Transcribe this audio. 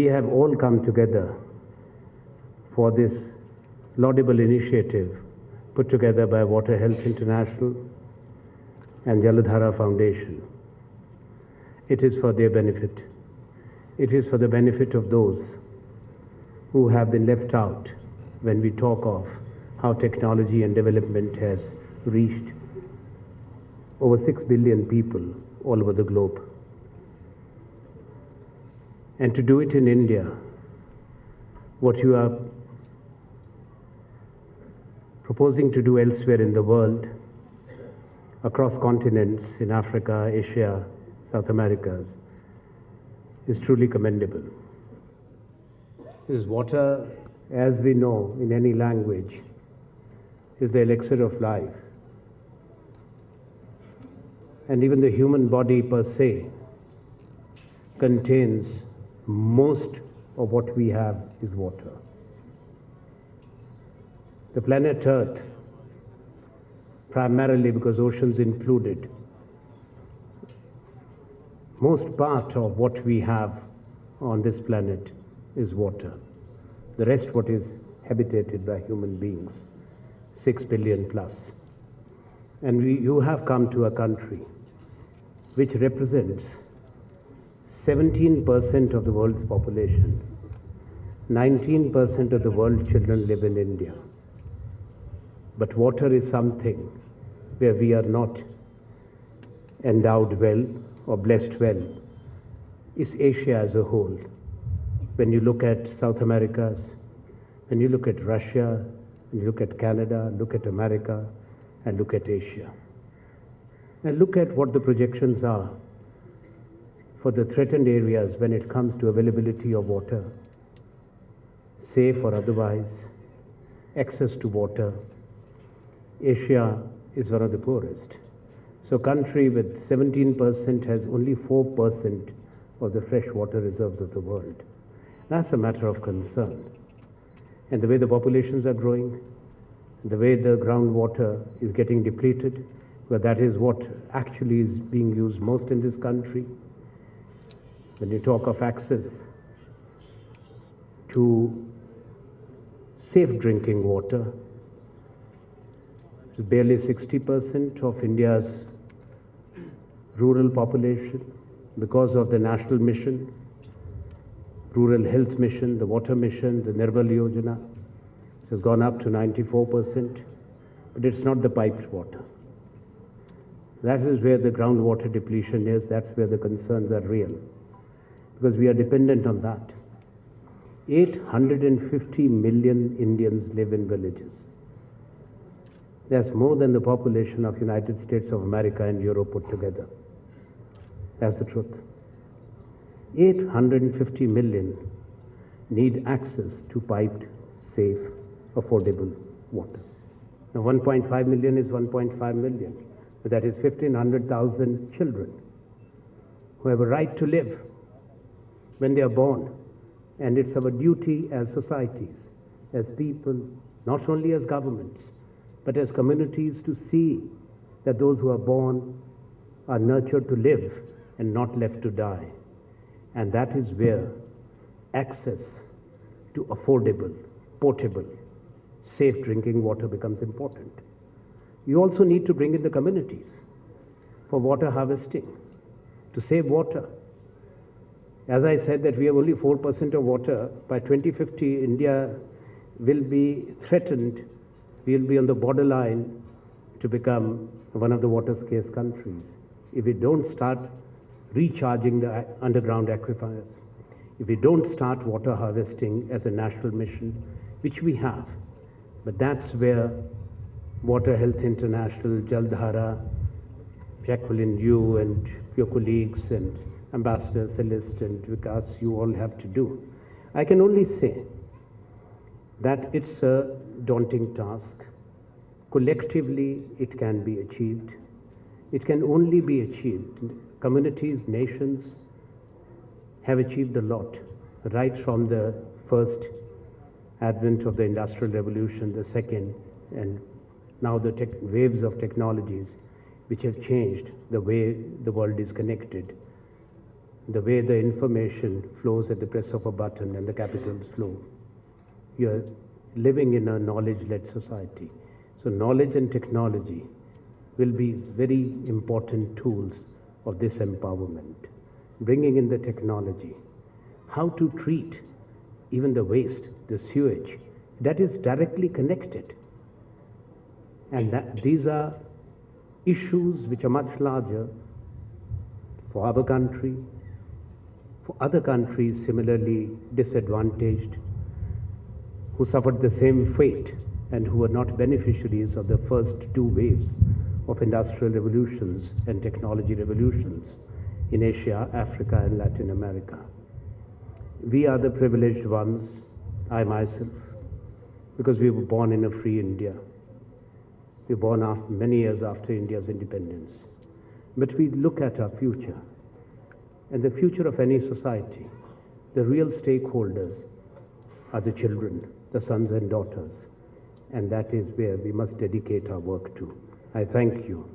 have all come together for this laudable initiative put together by Water Health International and Jaldhaara Foundation. It is for their benefit. It is for the benefit of those who have been left out when we talk of how technology and development has reached over 6 billion people all over the globe. And to do it in India, what you are proposing to do elsewhere in the world, across continents, in Africa, Asia, South America, is truly commendable. This water, as we know in any language, is the elixir of life. And even the human body per se contains most of what we have is water. The planet Earth, primarily because oceans included, most part of what we have on this planet is water. The rest what is habitated by human beings, 6 billion plus. And you have come to a country which represents 17% of the world's population. 19% of the world's children live in India. But water is something where we are not endowed well or blessed well. It's Asia as a whole. When you look at South America, when you look at Russia, when you look at Canada, look at America, and look at Asia. And look at what the projections are for the threatened areas when it comes to availability of water, safe or otherwise, access to water. Asia is one of the poorest. So a country with 17% has only 4% of the fresh water reserves of the world. That's a matter of concern. And the way the populations are growing, the way the groundwater is getting depleted, well, that is what actually is being used most in this country. When you talk of access to safe drinking water, it's barely 60% of India's rural population because of the national mission, rural health mission, the water mission, the Nirbal Yojana, which has gone up to 94%, but it's not the piped water. That is where the groundwater depletion is, that's where the concerns are real, because we are dependent on that. 850 million Indians live in villages. That's more than the population of United States of America and Europe put together. That's the truth. 850 million need access to piped, safe, affordable water. Now 1.5 million is 1.5 million, but that is 1,500,000 children who have a right to live when they are born. And it's our duty as societies, as people, not only as governments, but as communities to see that those who are born are nurtured to live and not left to die. And that is where access to affordable, portable, safe drinking water becomes important. You also need to bring in the communities for water harvesting, to save water. As I said that we have only 4% of water, by 2050 India will be threatened, we will be on the borderline to become one of the water scarce countries. If we don't start recharging the underground aquifers, if we don't start water harvesting as a national mission, which we have, but that's where Water Health International, Jaldhaara, Jacqueline, you and your colleagues and Ambassador Celeste and Vikas, you all have to do. I can only say that it's a daunting task. Collectively, it can be achieved. It can only be achieved. Communities, nations have achieved a lot, right from the first advent of the Industrial Revolution, the second, and now the waves of technologies which have changed the way the world is connected. the way the information flows at the press of a button and the capitals flow. You're living in a knowledge-led society. So knowledge and technology will be very important tools of this empowerment. Bringing in the technology, how to treat even the waste, the sewage, that is directly connected. And these are issues which are much larger for our country, for other countries similarly disadvantaged, who suffered the same fate and who were not beneficiaries of the first two waves of industrial revolutions and technology revolutions in Asia, Africa, and Latin America. We are the privileged ones, I myself, because we were born in a free India. We were born many years after India's independence. But we look at our future, and the future of any society, the real stakeholders are the children, the sons and daughters, and that is where we must dedicate our work to. I thank you.